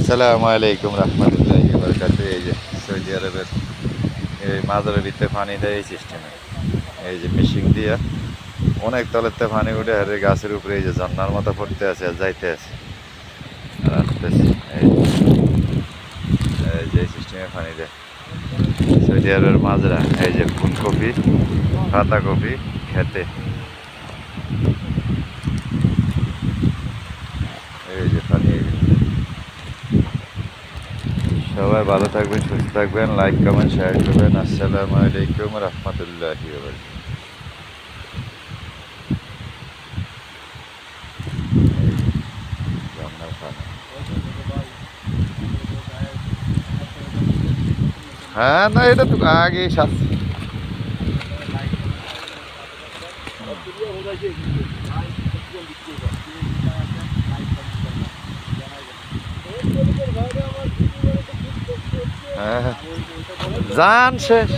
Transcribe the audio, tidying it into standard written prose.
আসসালামু আলাইকুম রহমতুল্লাহি ওয়া বারাকাতুহু। এই যে সৌদি আরবের এই মাজারের ভিতরে পানি দেয় এই সিস্টেমে, এই যে মেশিন দিয়া অনেক তলেতে পানি উঠে আর এই গাছের উপরে এই যে ঝর্ণার মতো পড়তে আছে আর যাইতে আছে আর আসতেছে। এই যে সিস্টেমে পানি দেয় সৌদি আরবের মাজরা। এই যে ফুলকপি, পাতাকপি খেতে, এই যে পানি। সবাই ভালো থাকবেন, সুস্থ থাকবেন, লাইক কমেন্ট শেয়ার করবেন। আসসালামু আলাইকুম রহমতুল্লাহি ওয়া বারাকাতুহু। ঝর্ণার পানি। হ্যাঁ, না এটা তো আগে হ্যাঁ যান শেষ।